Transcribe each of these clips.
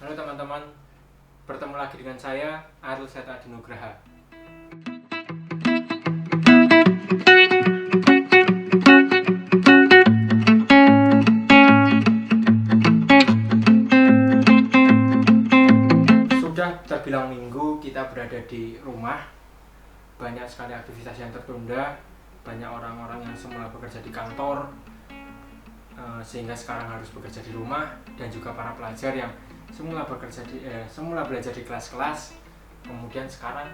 Halo teman-teman, bertemu lagi dengan saya, Arul Seta Dinugraha. Sudah terbilang minggu kita berada di rumah, banyak sekali aktivitas yang tertunda, banyak orang-orang yang semula bekerja di kantor, sehingga sekarang harus bekerja di rumah, dan juga para pelajar yang semula belajar di kelas-kelas, kemudian sekarang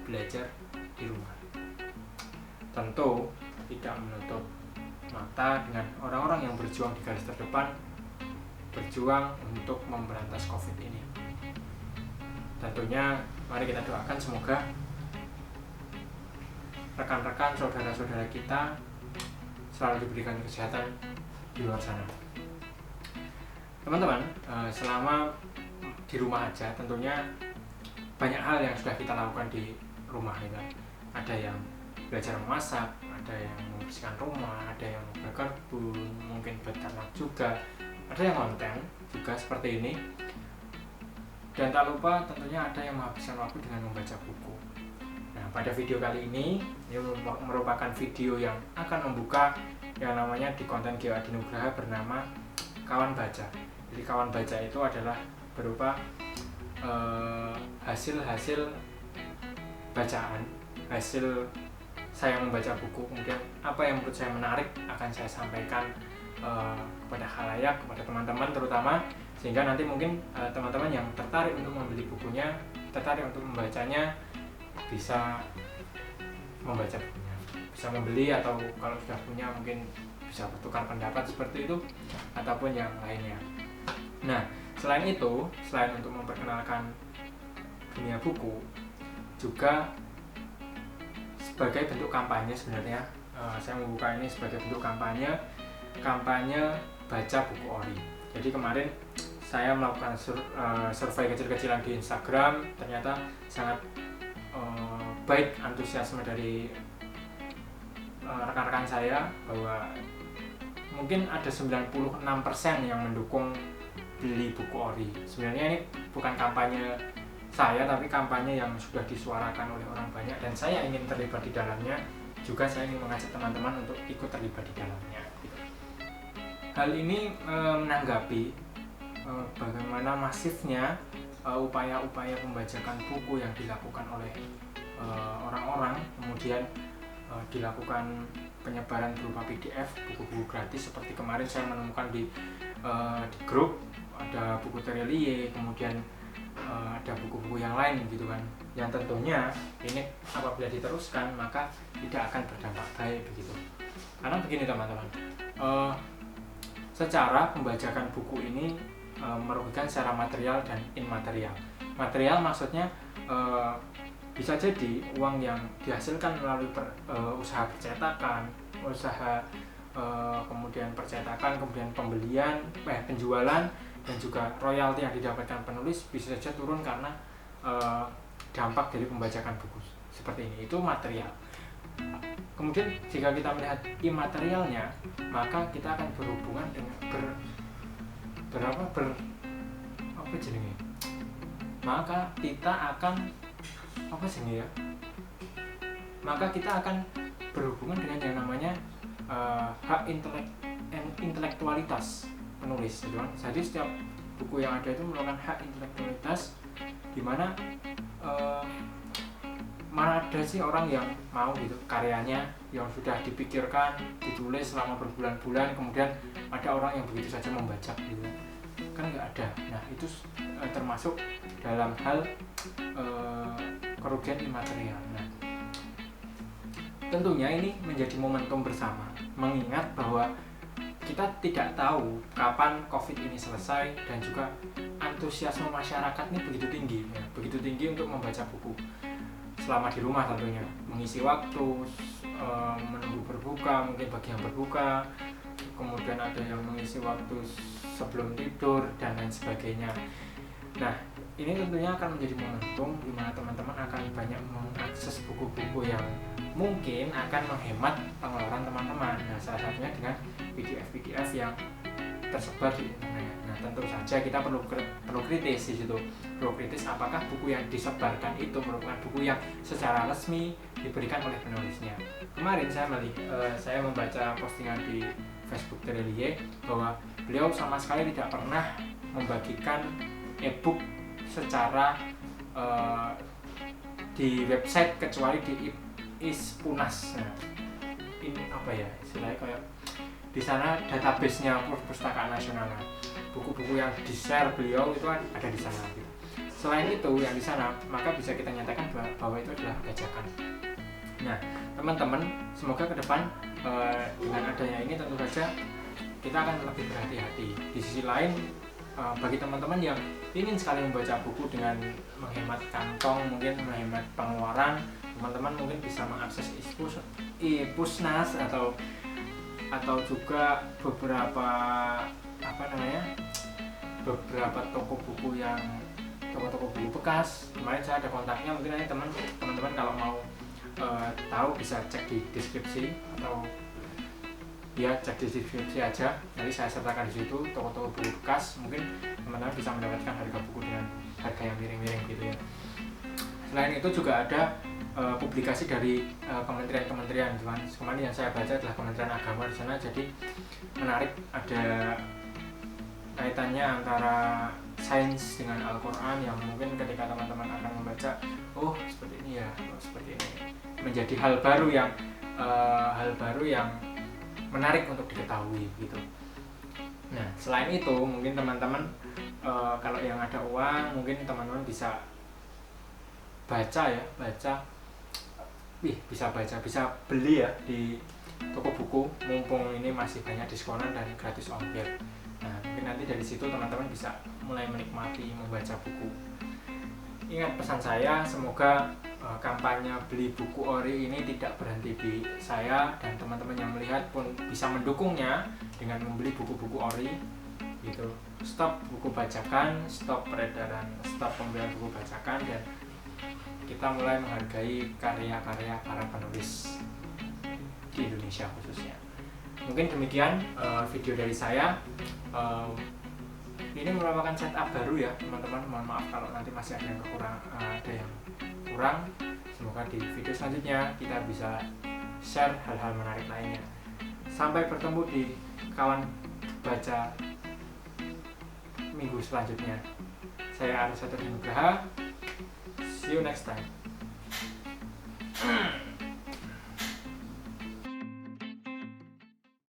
belajar di rumah. Tentu tidak menutup mata dengan orang-orang yang berjuang di garis terdepan, berjuang untuk memberantas COVID ini. Tentunya mari kita doakan semoga rekan-rekan, saudara-saudara kita selalu diberikan kesehatan di luar sana. Teman-teman, selama di rumah aja tentunya banyak hal yang sudah kita lakukan di rumah ya. Ada yang belajar memasak, ada yang membersihkan rumah, ada yang berkebun, mungkin beternak juga, ada yang konten juga seperti ini. Dan tak lupa tentunya ada yang menghabiskan waktu dengan membaca buku. Nah, pada video kali ini merupakan video yang akan membuka yang namanya di konten Geo Adinugraha bernama Kawan Baca. Jadi kawan baca itu adalah berupa hasil-hasil bacaan, hasil saya membaca buku, kemudian apa yang menurut saya menarik akan saya sampaikan kepada khalayak, kepada teman-teman terutama, sehingga nanti mungkin teman-teman yang tertarik untuk membeli bukunya, tertarik untuk membacanya, bisa membaca bukunya, bisa membeli, atau kalau sudah punya mungkin bisa bertukar pendapat seperti itu ataupun yang lainnya. Nah, selain itu, selain untuk memperkenalkan dunia buku, juga sebagai bentuk kampanye sebenarnya, saya membuka ini sebagai bentuk kampanye baca buku ori. Jadi kemarin saya melakukan survei kecil-kecilan di Instagram, ternyata sangat baik antusiasme dari rekan-rekan saya, bahwa mungkin ada 96% yang mendukung beli buku ori. Sebenarnya ini bukan kampanye saya, tapi kampanye yang sudah disuarakan oleh orang banyak, dan saya ingin terlibat di dalamnya. Juga saya ingin mengajak teman-teman untuk ikut terlibat di dalamnya. Hal ini menanggapi bagaimana masifnya upaya-upaya pembajakan buku yang dilakukan oleh orang-orang, kemudian dilakukan penyebaran berupa PDF, buku-buku gratis. Seperti kemarin saya menemukan di grup ada buku Terelie, kemudian ada buku-buku yang lain gitu kan, yang tentunya ini apabila diteruskan maka tidak akan berdampak baik begitu. Karena begini teman-teman, secara pembajakan buku ini merugikan secara material dan immaterial. Material maksudnya bisa jadi uang yang dihasilkan melalui usaha percetakan, kemudian percetakan, kemudian pembelian, penjualan, dan juga royalti yang didapatkan penulis bisa saja turun karena dampak dari pembajakan buku seperti ini. Itu material. Kemudian jika kita melihat imaterialnya, maka kita akan berhubungan dengan maka kita akan berhubungan dengan yang namanya hak intelektualitas penulis, gitu kan. Jadi setiap buku yang ada itu merupakan hak intelektualitas, di mana mana ada sih orang yang mau gitu karyanya yang sudah dipikirkan, ditulis selama berbulan-bulan, kemudian ada orang yang begitu saja membajak gitu kan, nggak ada. Nah, itu termasuk dalam hal kerugian imaterial. Nah, tentunya ini menjadi momentum bersama, mengingat bahwa kita tidak tahu kapan COVID ini selesai, dan juga antusiasme masyarakat ini begitu tinggi, ya, begitu tinggi untuk membaca buku selama di rumah, tentunya mengisi waktu menunggu berbuka, mungkin bagi yang berbuka, kemudian ada yang mengisi waktu sebelum tidur dan lain sebagainya. Nah, ini tentunya akan menjadi momentum di mana teman-teman akan banyak mengakses buku-buku yang mungkin akan menghemat pengeluaran teman-teman. Nah, salah satunya dengan PDF yang tersebar di internet. Nah, Nah, tentu saja kita perlu kritis di situ. Perlu kritis apakah buku yang disebarkan itu merupakan buku yang secara resmi diberikan oleh penulisnya. Kemarin saya membaca postingan di Facebook Terelie bahwa beliau sama sekali tidak pernah membagikan e-book secara di website kecuali di ISPUNAS. Nah, ini apa ya istilahnya, kayak di sana database-nya Perpustakaan Nasional. Buku-buku yang di-share beliau itu ada di sana. Selain itu yang di sana, maka bisa kita nyatakan bahwa itu adalah bajakan. Nah, teman-teman, semoga ke depan dengan adanya ini tentu saja kita akan lebih berhati-hati. Di sisi lain, bagi teman-teman yang ingin sekali membaca buku dengan menghemat kantong, mungkin menghemat pengeluaran, teman-teman mungkin bisa mengakses IPUSNAS atau juga beberapa beberapa toko buku bekas. Kemarin saya ada kontaknya, mungkin nanti teman-teman kalau mau tahu bisa cek di deskripsi atau ya cek di deskripsi aja. Nanti saya sertakan di situ toko-toko buku bekas, mungkin teman-teman bisa mendapatkan harga buku dengan harga yang miring-miring gitu ya. Selain itu juga ada publikasi dari kementerian-kementerian. Kemarin yang saya baca adalah Kementerian Agama di sana, jadi menarik, ada kaitannya antara sains dengan Al-Quran yang mungkin ketika teman-teman akan membaca, oh seperti ini ya, seperti ini, menjadi hal baru yang menarik untuk diketahui gitu. Nah, selain itu mungkin teman-teman kalau yang ada uang, mungkin teman-teman bisa bisa beli ya di toko buku, mumpung ini masih banyak diskonan dan gratis ongkir. Nah, mungkin nanti dari situ teman-teman bisa mulai menikmati membaca buku. Ingat pesan saya, semoga kampanye beli buku ori ini tidak berhenti di saya, dan teman-teman yang melihat pun bisa mendukungnya dengan membeli buku-buku ori gitu. Stop buku bajakan, stop peredaran, stop pembelian buku bajakan, dan kita mulai menghargai karya-karya para penulis di Indonesia khususnya. Mungkin demikian video dari saya. Ini merupakan setup baru ya teman-teman, mohon maaf kalau nanti masih ada yang kurang. Semoga di video selanjutnya kita bisa share hal-hal menarik lainnya. Sampai bertemu di kawan baca minggu selanjutnya. Saya Aris Satria Nugraha. See you next time.